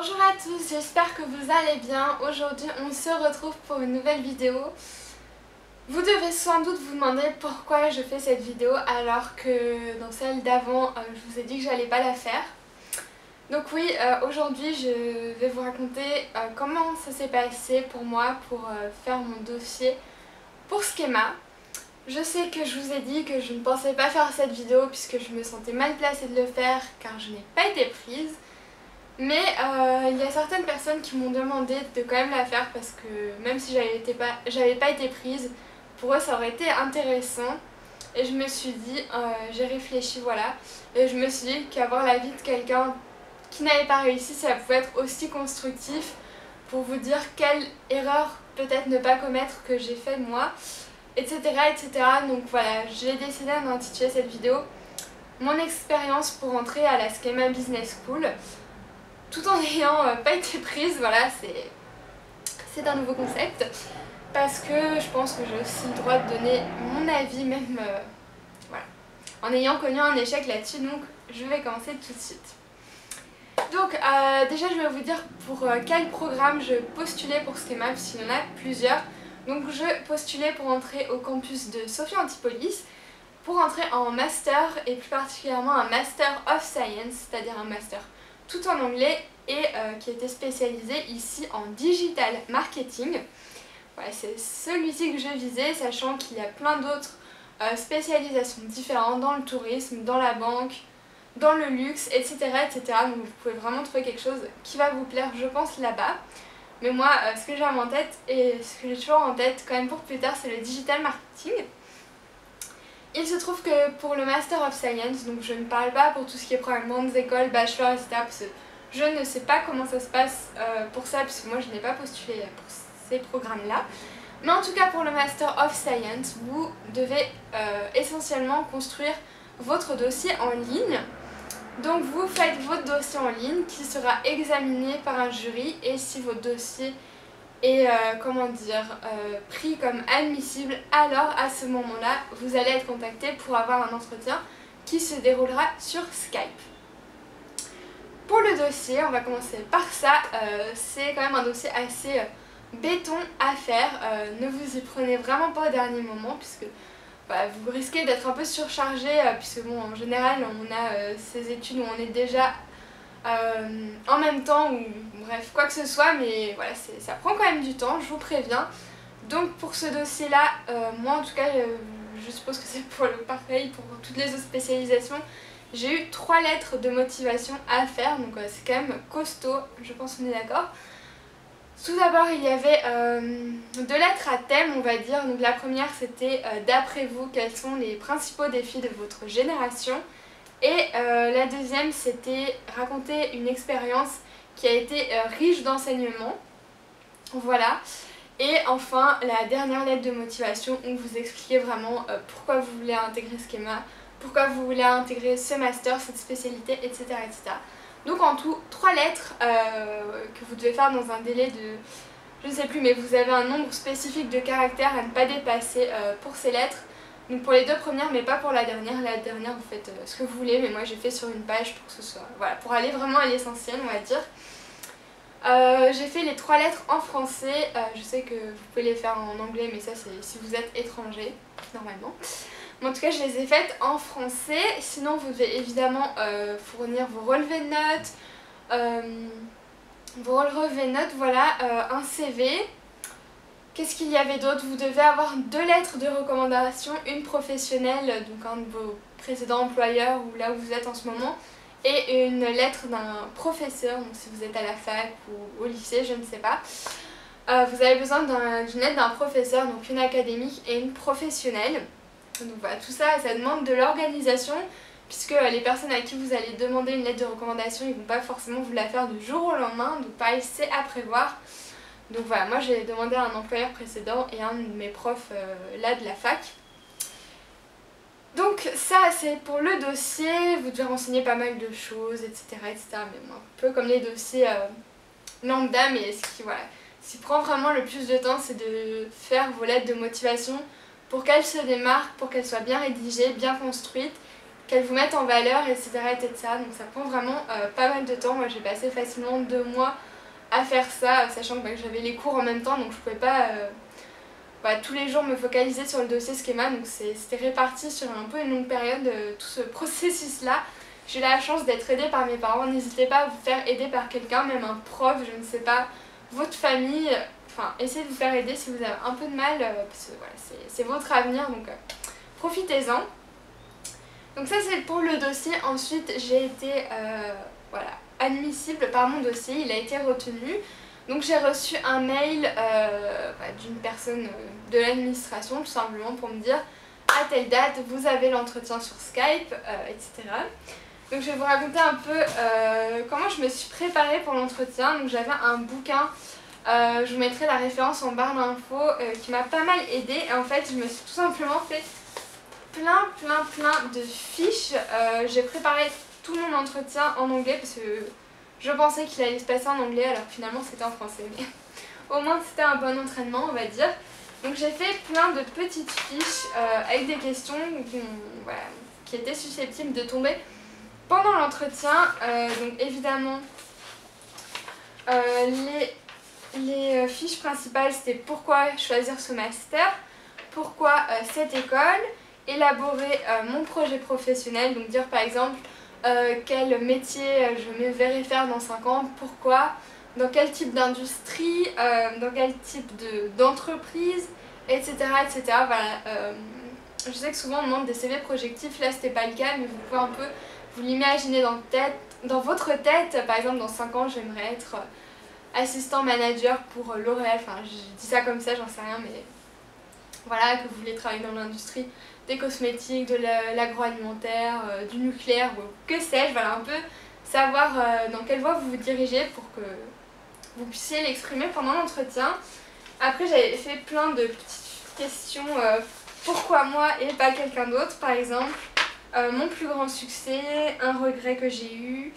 Bonjour à tous, j'espère que vous allez bien. Aujourd'hui on se retrouve pour une nouvelle vidéo. Vous devez sans doute vous demander pourquoi je fais cette vidéo alors que dans celle d'avant je vous ai dit que j'allais pas la faire. Donc oui, aujourd'hui je vais vous raconter comment ça s'est passé pour moi pour faire mon dossier pour Schema. Je sais que je vous ai dit que je ne pensais pas faire cette vidéo puisque je me sentais mal placée de le faire car je n'ai pas été prise. Mais il y a certaines personnes qui m'ont demandé de quand même la faire parce que même si j'avais pas été prise, pour eux ça aurait été intéressant. Et je me suis dit, j'ai réfléchi voilà, et je me suis dit qu'avoir l'avis de quelqu'un qui n'avait pas réussi, ça pouvait être aussi constructif pour vous dire quelle erreur peut-être ne pas commettre que j'ai fait moi, etc. etc. Donc voilà, j'ai décidé d'intituler cette vidéo mon expérience pour entrer à la Schema Business School. Tout en n'ayant pas été prise, voilà, c'est un nouveau concept. Parce que je pense que j'ai aussi le droit de donner mon avis, même voilà, en ayant connu un échec là-dessus. Donc je vais commencer tout de suite. Donc déjà je vais vous dire pour quel programme je postulais pour Schema, puisqu'il y en a plusieurs. Donc je postulais pour entrer au campus de Sophia Antipolis, pour entrer en master et plus particulièrement un Master of Science, c'est-à-dire un master tout en anglais et qui était spécialisé ici en digital marketing. Voilà, c'est celui-ci que je visais, sachant qu'il y a plein d'autres spécialisations différentes dans le tourisme, dans la banque, dans le luxe, etc. etc. Donc vous pouvez vraiment trouver quelque chose qui va vous plaire, je pense, là-bas. Mais moi, ce que j'ai en tête et ce que j'ai toujours en tête quand même pour plus tard, c'est le digital marketing. Il se trouve que pour le Master of Science, donc je ne parle pas pour tout ce qui est programme des écoles, bachelor, etc. Parce que je ne sais pas comment ça se passe pour ça, puisque moi je n'ai pas postulé pour ces programmes-là. Mais en tout cas pour le Master of Science, vous devez essentiellement construire votre dossier en ligne. Donc vous faites votre dossier en ligne qui sera examiné par un jury, et si votre dossier et pris comme admissible, alors à ce moment-là, vous allez être contacté pour avoir un entretien qui se déroulera sur Skype. Pour le dossier, on va commencer par ça. C'est quand même un dossier assez béton à faire. Ne vous y prenez vraiment pas au dernier moment puisque voilà, vous risquez d'être un peu surchargé puisque bon, en général on a ces études où on est déjà en même temps ou bref quoi que ce soit, mais voilà, ça prend quand même du temps, je vous préviens. Donc pour ce dossier là, moi en tout cas je suppose que c'est pour le pareil pour toutes les autres spécialisations, j'ai eu 3 lettres de motivation à faire, donc c'est quand même costaud, je pense qu'on est d'accord. Tout d'abord il y avait 2 lettres à thème, on va dire. Donc la première c'était d'après vous quels sont les principaux défis de votre génération. Et la deuxième, c'était raconter une expérience qui a été riche d'enseignements. Voilà. Et enfin, la dernière lettre de motivation où vous expliquez vraiment pourquoi vous voulez intégrer Schema, pourquoi vous voulez intégrer ce master, cette spécialité, etc. etc. Donc en tout, 3 lettres que vous devez faire dans un délai de, je ne sais plus, mais vous avez un nombre spécifique de caractères à ne pas dépasser pour ces lettres. Donc pour les 2 premières, mais pas pour la dernière. La dernière vous faites ce que vous voulez, mais moi j'ai fait sur une page pour que ce soit, voilà, pour aller vraiment à l'essentiel, on va dire. J'ai fait les 3 lettres en français. Je sais que vous pouvez les faire en anglais, mais ça c'est si vous êtes étranger normalement. Mais en tout cas je les ai faites en français. Sinon vous devez évidemment fournir vos relevés de notes, voilà, un CV. Qu'est-ce qu'il y avait d'autre? Vous devez avoir 2 lettres de recommandation, une professionnelle, donc un de vos précédents employeurs ou là où vous êtes en ce moment, et une lettre d'un professeur, donc si vous êtes à la fac ou au lycée, je ne sais pas. Vous avez besoin d'une lettre d'un professeur, donc une académique et une professionnelle. Donc voilà, tout ça, ça demande de l'organisation, puisque les personnes à qui vous allez demander une lettre de recommandation, ils ne vont pas forcément vous la faire du jour au lendemain, donc pareil, c'est à prévoir. Donc voilà, moi j'ai demandé à un employeur précédent et un de mes profs là de la fac. Donc ça c'est pour le dossier, vous devez renseigner pas mal de choses, etc. etc. mais un peu comme les dossiers lambda, mais ce qui prend vraiment le plus de temps, c'est de faire vos lettres de motivation pour qu'elles se démarquent, pour qu'elles soient bien rédigées, bien construites, qu'elle vous mette en valeur, etc., etc. Donc ça prend vraiment pas mal de temps. Moi j'ai passé facilement 2 mois à faire ça, sachant que j'avais les cours en même temps, donc je pouvais pas tous les jours me focaliser sur le dossier schéma, donc c'était réparti sur un peu une longue période, tout ce processus là. J'ai eu la chance d'être aidée par mes parents. N'hésitez pas à vous faire aider par quelqu'un, même un prof, je ne sais pas, votre famille. Enfin, essayez de vous faire aider si vous avez un peu de mal, parce que voilà, c'est votre avenir, donc profitez-en. Donc ça c'est pour le dossier. Ensuite j'ai été admissible par mon dossier, il a été retenu. Donc j'ai reçu un mail d'une personne de l'administration tout simplement pour me dire à telle date vous avez l'entretien sur Skype, etc. Donc je vais vous raconter un peu comment je me suis préparée pour l'entretien. Donc j'avais un bouquin, je vous mettrai la référence en barre d'infos, qui m'a pas mal aidée. Et en fait je me suis tout simplement fait plein de fiches. J'ai préparé tout mon entretien en anglais parce que je pensais qu'il allait se passer en anglais alors que finalement c'était en français. Mais au moins c'était un bon entraînement, on va dire. Donc j'ai fait plein de petites fiches avec des questions qui étaient susceptibles de tomber pendant l'entretien. Donc évidemment les fiches principales c'était pourquoi choisir ce master, pourquoi cette école, élaborer mon projet professionnel, donc dire par exemple quel métier je me verrais faire dans 5 ans, pourquoi, dans quel type d'industrie, dans quel type d'entreprise, etc. etc. Voilà, je sais que souvent on demande des CV projectifs, là c'était pas le cas, mais vous pouvez un peu vous l'imaginer dans votre tête. Par exemple dans 5 ans j'aimerais être assistant manager pour L'Oréal, enfin je dis ça comme ça, j'en sais rien, mais voilà, que vous voulez travailler dans l'industrie des cosmétiques, de l'agroalimentaire, du nucléaire, ou que sais-je, voilà, un peu savoir dans quelle voie vous vous dirigez pour que vous puissiez l'exprimer pendant l'entretien. Après j'avais fait plein de petites questions, pourquoi moi et pas quelqu'un d'autre par exemple, mon plus grand succès, un regret que j'ai eu,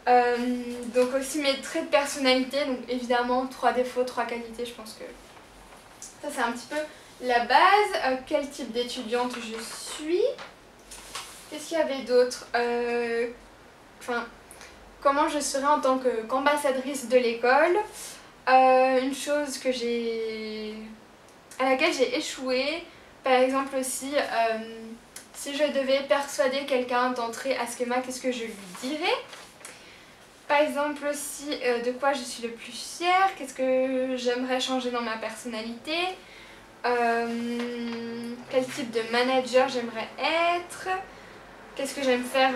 donc aussi mes traits de personnalité, donc évidemment 3 défauts, 3 qualités, je pense que ça c'est un petit peu la base. Quel type d'étudiante je suis, qu'est-ce qu'il y avait d'autre, comment je serai en tant qu'ambassadrice de l'école, une chose à laquelle j'ai échoué, par exemple aussi si je devais persuader quelqu'un d'entrer à Schema, qu'est-ce que je lui dirais. Par exemple aussi de quoi je suis le plus fière, qu'est-ce que j'aimerais changer dans ma personnalité, quel type de manager j'aimerais être, qu'est-ce que j'aime faire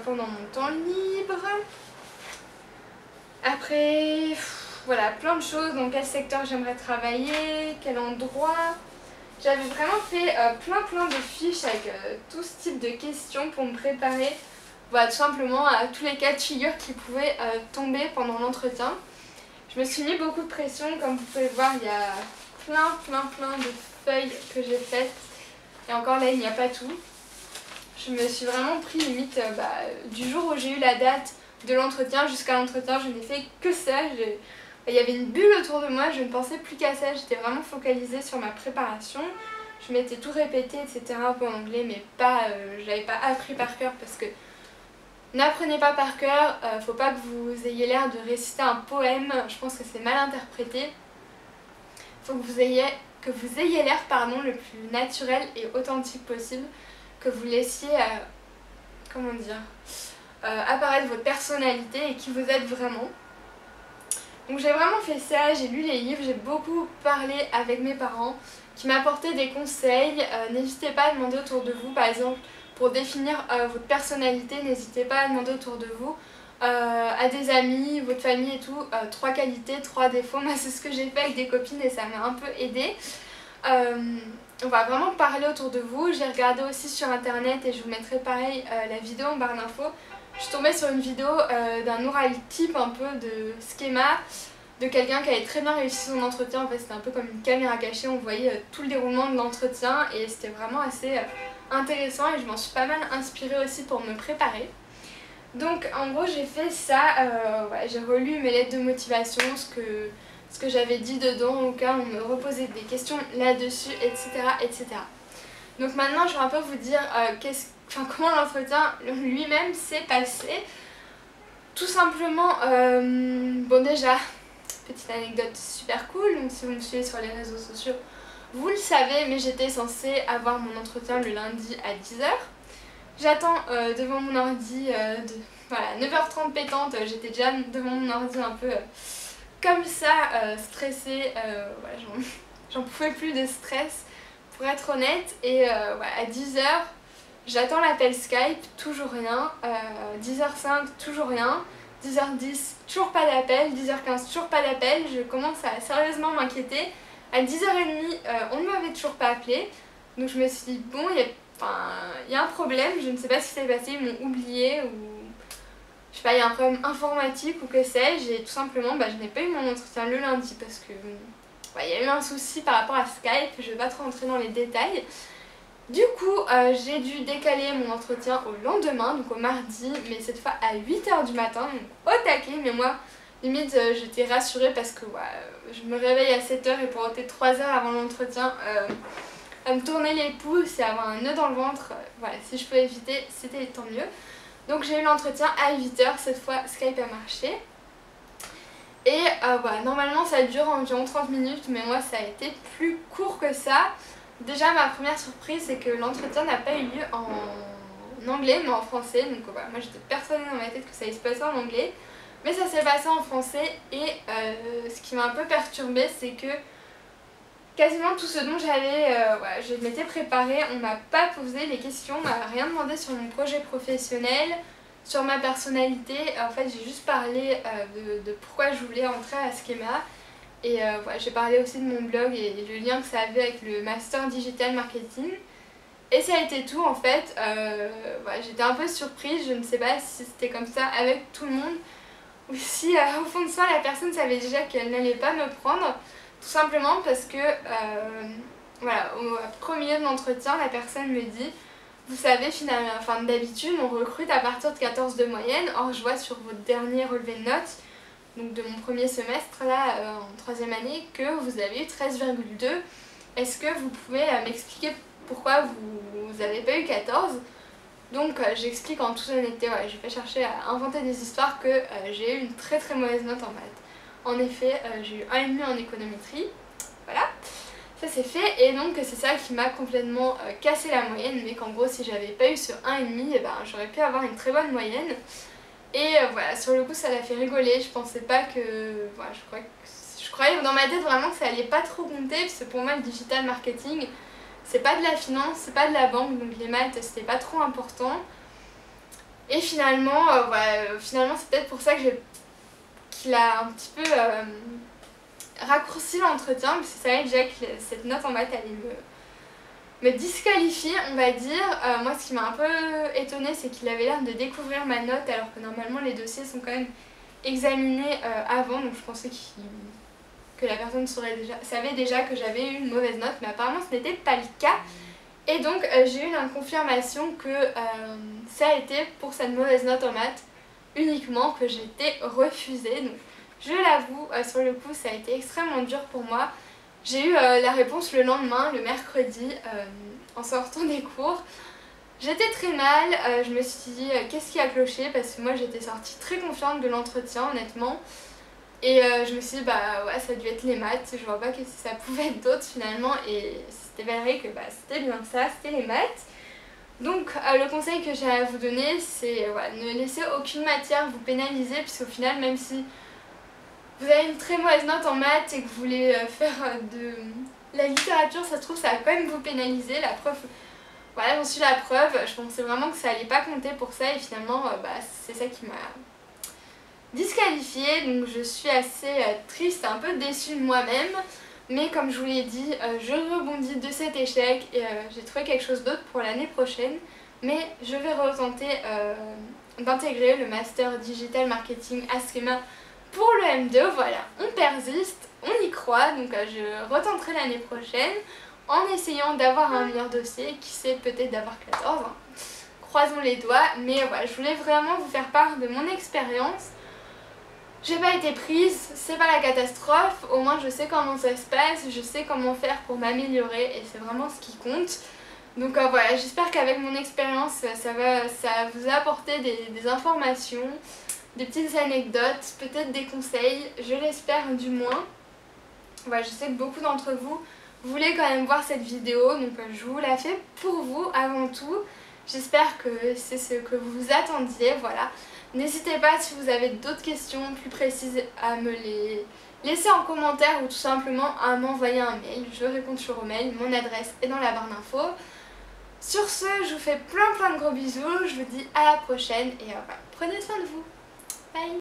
pendant mon temps libre. Après, voilà, plein de choses, dans quel secteur j'aimerais travailler, quel endroit. J'avais vraiment fait plein de fiches avec tout ce type de questions pour me préparer, voilà, tout simplement à tous les cas de figure qui pouvaient tomber pendant l'entretien. Je me suis mis beaucoup de pression, comme vous pouvez le voir, il y a plein de feuilles que j'ai faites. Et encore là, il n'y a pas tout. Je me suis vraiment pris limite du jour où j'ai eu la date de l'entretien jusqu'à l'entretien, je n'ai fait que ça. Il y avait une bulle autour de moi, je ne pensais plus qu'à ça, j'étais vraiment focalisée sur ma préparation. Je m'étais tout répété, etc. un peu en anglais, mais je l'avais pas appris par cœur parce que n'apprenez pas par cœur, faut pas que vous ayez l'air de réciter un poème, je pense que c'est mal interprété. Faut que vous ayez l'air le plus naturel et authentique possible, que vous laissiez, apparaître votre personnalité et qui vous êtes vraiment. Donc j'ai vraiment fait ça, j'ai lu les livres, j'ai beaucoup parlé avec mes parents qui m'apportaient des conseils. N'hésitez pas à demander autour de vous, par exemple pour définir votre personnalité, n'hésitez pas à demander autour de vous, à des amis, votre famille et tout, 3 qualités, 3 défauts. Moi c'est ce que j'ai fait avec des copines et ça m'a un peu aidée. On va vraiment parler autour de vous. J'ai regardé aussi sur internet et je vous mettrai pareil la vidéo en barre d'infos. Je suis tombée sur une vidéo d'un oral type un peu de schéma, de quelqu'un qui avait très bien réussi son entretien. En fait c'était un peu comme une caméra cachée, on voyait tout le déroulement de l'entretien et c'était vraiment assez intéressant et je m'en suis pas mal inspirée aussi pour me préparer. Donc en gros j'ai fait ça, j'ai relu mes lettres de motivation, ce que j'avais dit dedans au cas où on me reposait des questions là-dessus, etc. etc. Donc maintenant je vais un peu vous dire comment l'entretien lui-même s'est passé. Tout simplement, bon déjà, petite anecdote super cool, donc si vous me suivez sur les réseaux sociaux, vous le savez, mais j'étais censée avoir mon entretien le lundi à 10 h. J'attends devant mon ordi, voilà, 9 h 30 pétante, j'étais déjà devant mon ordi un peu comme ça, stressée, voilà, j'en pouvais plus de stress pour être honnête. Et voilà, à 10 h, j'attends l'appel Skype, toujours rien, 10 h 05, toujours rien, 10 h 10, toujours pas d'appel, 10 h 15, toujours pas d'appel, je commence à sérieusement m'inquiéter. À 10 h 30, on ne m'avait toujours pas appelé, donc je me suis dit bon, il y a un problème, je ne sais pas ce qui s'est passé, ils m'ont oublié ou je sais pas, il y a un problème informatique ou que sais-je, et tout simplement je n'ai pas eu mon entretien le lundi parce que il y a eu un souci par rapport à Skype, je vais pas trop rentrer dans les détails. Du coup, j'ai dû décaler mon entretien au lendemain, donc au mardi, mais cette fois à 8 h du matin, donc au taquet. Mais moi, limite, j'étais rassurée parce que je me réveille à 7 h et pour rentrer 3 h avant l'entretien, à me tourner les pouces et avoir un nœud dans le ventre, voilà, si je pouvais éviter, c'était tant mieux. Donc j'ai eu l'entretien à 8 h, cette fois Skype a marché. Et voilà, normalement ça dure environ 30 minutes, mais moi ça a été plus court que ça. Déjà ma première surprise c'est que l'entretien n'a pas eu lieu en anglais mais en français, donc voilà, moi j'étais persuadée dans ma tête que ça allait se passer en anglais, mais ça s'est passé en français. Et ce qui m'a un peu perturbée c'est que quasiment tout ce dont je m'étais préparée, on m'a pas posé les questions, on m'a rien demandé sur mon projet professionnel, sur ma personnalité. En fait j'ai juste parlé de pourquoi je voulais entrer à Schema. Et j'ai parlé aussi de mon blog et le lien que ça avait avec le Master Digital Marketing. Et ça a été tout en fait. J'étais un peu surprise, je ne sais pas si c'était comme ça avec tout le monde ou si au fond de soi la personne savait déjà qu'elle n'allait pas me prendre. Tout simplement parce que au premier milieu de l'entretien, la personne me dit: vous savez, finalement, d'habitude on recrute à partir de 14 de moyenne. Or je vois sur votre dernier relevé de notes, donc de mon premier semestre là en 3e année, que vous avez eu 13,2. Est-ce que vous pouvez m'expliquer pourquoi vous n'avez pas eu 14? Donc j'explique en toute honnêteté, je vais chercher à inventer des histoires, que j'ai eu une très très mauvaise note en maths. En effet, j'ai eu 1,5 en économétrie, voilà, ça c'est fait. Et donc c'est ça qui m'a complètement cassé la moyenne, mais qu'en gros si j'avais pas eu ce 1,5, j'aurais pu avoir une très bonne moyenne. Et voilà, sur le coup ça l'a fait rigoler, je pensais pas que... je croyais dans ma tête vraiment que ça allait pas trop compter, parce que pour moi le digital marketing c'est pas de la finance, c'est pas de la banque, donc les maths c'était pas trop important. Et finalement, finalement c'est peut-être pour ça qu'il a un petit peu raccourci l'entretien, parce que ça savait déjà que cette note en maths allait me disqualifier, on va dire. Moi ce qui m'a un peu étonnée c'est qu'il avait l'air de découvrir ma note alors que normalement les dossiers sont quand même examinés avant, donc je pensais que la personne savait déjà que j'avais eu une mauvaise note, mais apparemment ce n'était pas le cas. Et donc j'ai eu la confirmation que ça a été pour cette mauvaise note en maths uniquement que j'ai été refusée. Donc je l'avoue, sur le coup ça a été extrêmement dur pour moi. J'ai eu la réponse le lendemain, le mercredi, en sortant des cours. J'étais très mal, je me suis dit qu'est-ce qui a cloché, parce que moi j'étais sortie très confiante de l'entretien honnêtement. Et je me suis dit ça a dû être les maths, je vois pas que ça pouvait être d'autres finalement. Et c'était vrai que c'était bien ça, c'était les maths. Donc le conseil que j'ai à vous donner c'est ne laissez aucune matière vous pénaliser, puisqu'au final même si vous avez une très mauvaise note en maths et que vous voulez faire de la littérature, ça se trouve ça va quand même vous pénaliser. La preuve, voilà, j'en suis la preuve, je pensais vraiment que ça allait pas compter pour ça et finalement c'est ça qui m'a disqualifiée. Donc je suis assez triste, un peu déçue de moi-même, mais comme je vous l'ai dit, je rebondis de cet échec et j'ai trouvé quelque chose d'autre pour l'année prochaine. Mais je vais retenter d'intégrer le Master Digital Marketing à Schema pour le M2, voilà, on persiste, on y croit, donc je retenterai l'année prochaine en essayant d'avoir un meilleur dossier, qui sait peut-être d'avoir 14, hein. Croisons les doigts, mais voilà, je voulais vraiment vous faire part de mon expérience. J'ai pas été prise, c'est pas la catastrophe, au moins je sais comment ça se passe, je sais comment faire pour m'améliorer et c'est vraiment ce qui compte. Donc voilà, j'espère qu'avec mon expérience, ça va vous apporter des informations, des petites anecdotes, peut-être des conseils, je l'espère du moins. Voilà, je sais que beaucoup d'entre vous voulez quand même voir cette vidéo, donc je vous la fais pour vous avant tout. J'espère que c'est ce que vous attendiez, voilà. N'hésitez pas si vous avez d'autres questions plus précises à me les laisser en commentaire ou tout simplement à m'envoyer un mail. Je réponds toujours au mail, mon adresse est dans la barre d'infos. Sur ce, je vous fais plein de gros bisous, je vous dis à la prochaine et voilà, prenez soin de vous. Bye.